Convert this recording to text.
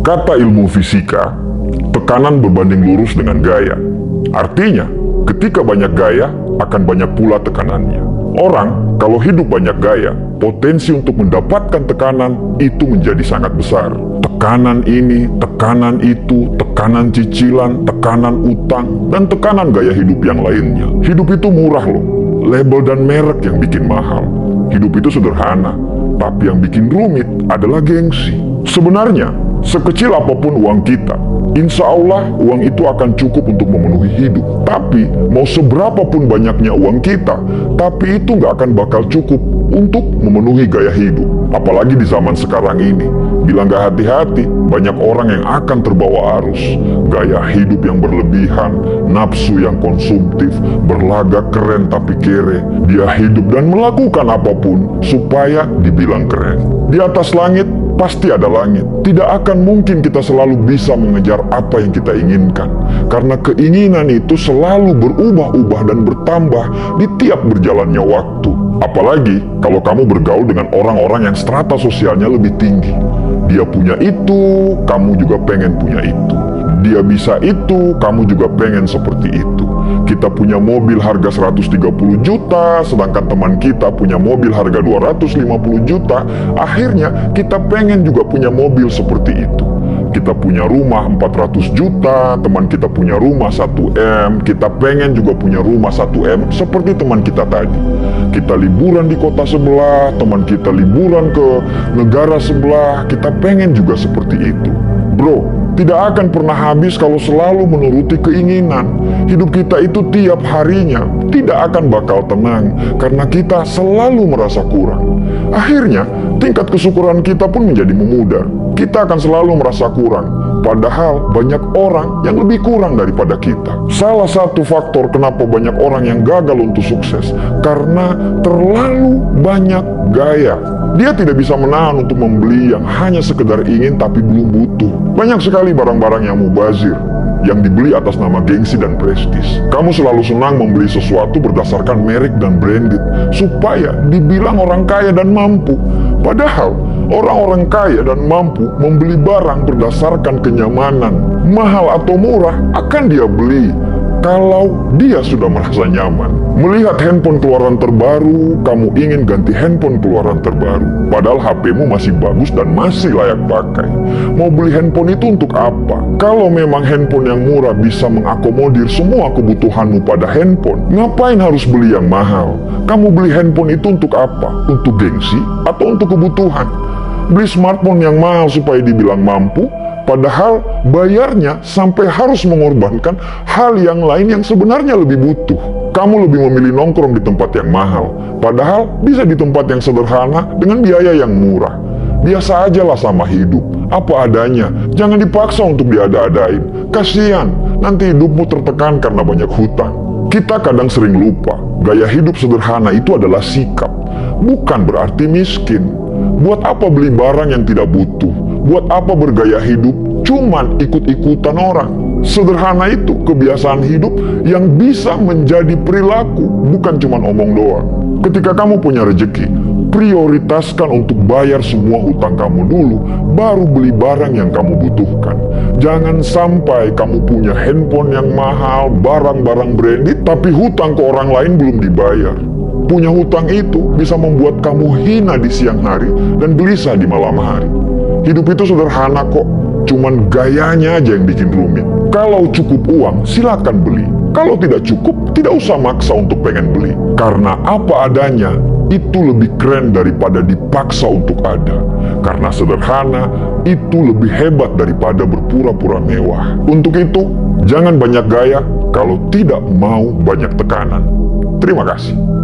Kata ilmu fisika, tekanan berbanding lurus dengan gaya. Artinya, ketika banyak gaya, akan banyak pula tekanannya. Orang, kalau hidup banyak gaya, potensi untuk mendapatkan tekanan itu menjadi sangat besar. Tekanan ini, tekanan itu, tekanan cicilan, tekanan utang, dan tekanan gaya hidup yang lainnya. Hidup itu murah loh, label dan merek yang bikin mahal. Hidup itu sederhana, tapi yang bikin rumit adalah gengsi. Sebenarnya, sekecil apapun uang kita, insya Allah uang itu akan cukup untuk memenuhi hidup. Tapi mau seberapa pun banyaknya uang kita, tapi itu nggak akan bakal cukup untuk memenuhi gaya hidup. Apalagi di zaman sekarang ini, bila nggak hati-hati, banyak orang yang akan terbawa arus. Gaya hidup yang berlebihan, nafsu yang konsumtif, berlagak keren tapi kere. Dia hidup dan melakukan apapun supaya dibilang keren. Di atas langit pasti ada langit. Tidak akan mungkin kita selalu bisa mengejar apa yang kita inginkan. Karena keinginan itu selalu berubah-ubah dan bertambah di tiap berjalannya waktu. Apalagi kalau kamu bergaul dengan orang-orang yang strata sosialnya lebih tinggi. Dia punya itu, kamu juga pengen punya itu. Dia bisa itu, kamu juga pengen seperti itu. Kita punya mobil harga 130 juta, sedangkan teman kita punya mobil harga 250 juta. Akhirnya kita pengen juga punya mobil seperti itu. Kita punya rumah 400 juta, teman kita punya rumah 1M, kita pengen juga punya rumah 1M seperti teman kita tadi. Kita liburan di kota sebelah, teman kita liburan ke negara sebelah, kita pengen juga seperti itu. Bro, tidak akan pernah habis kalau selalu menuruti keinginan. Hidup kita itu tiap harinya tidak akan bakal tenang karena kita selalu merasa kurang. Akhirnya, tingkat kesyukuran kita pun menjadi memudar. Kita akan selalu merasa kurang, padahal banyak orang yang lebih kurang daripada kita. Salah satu faktor kenapa banyak orang yang gagal untuk sukses, karena terlalu banyak gaya. Dia tidak bisa menahan untuk membeli yang hanya sekedar ingin tapi belum butuh. Banyak sekali barang-barang yang mubazir, yang dibeli atas nama gengsi dan prestis. Kamu selalu senang membeli sesuatu berdasarkan merek dan branded, supaya dibilang orang kaya dan mampu. Padahal, orang-orang kaya dan mampu membeli barang berdasarkan kenyamanan. Mahal atau murah akan dia beli kalau dia sudah merasa nyaman. Melihat handphone keluaran terbaru, kamu ingin ganti handphone keluaran terbaru. Padahal HP-mu masih bagus dan masih layak pakai. Mau beli handphone itu untuk apa? Kalau memang handphone yang murah bisa mengakomodir semua kebutuhanmu pada handphone, ngapain harus beli yang mahal? Kamu beli handphone itu untuk apa? Untuk gengsi atau untuk kebutuhan? Beli smartphone yang mahal supaya dibilang mampu, padahal bayarnya sampai harus mengorbankan hal yang lain yang sebenarnya lebih butuh. Kamu lebih memilih nongkrong di tempat yang mahal, padahal bisa di tempat yang sederhana dengan biaya yang murah. Biasa aja lah sama hidup, apa adanya, jangan dipaksa untuk diada-adain. Kasian, nanti hidupmu tertekan karena banyak hutang. Kita kadang sering lupa, gaya hidup sederhana itu adalah sikap, bukan berarti miskin. Buat apa beli barang yang tidak butuh? Buat apa bergaya hidup cuman ikut-ikutan orang? Sederhana itu kebiasaan hidup yang bisa menjadi perilaku, bukan cuman omong doang. Ketika kamu punya rezeki, prioritaskan untuk bayar semua hutang kamu dulu, baru beli barang yang kamu butuhkan. Jangan sampai kamu punya handphone yang mahal, barang-barang branded, tapi hutang ke orang lain belum dibayar. Punya hutang itu bisa membuat kamu hina di siang hari dan gelisah di malam hari. Hidup itu sederhana kok, cuman gayanya aja yang bikin rumit. Kalau cukup uang, silakan beli. Kalau tidak cukup, tidak usah maksa untuk pengen beli. Karena apa adanya, itu lebih keren daripada dipaksa untuk ada. Karena sederhana, itu lebih hebat daripada berpura-pura mewah. Untuk itu, jangan banyak gaya kalau tidak mau banyak tekanan. Terima kasih.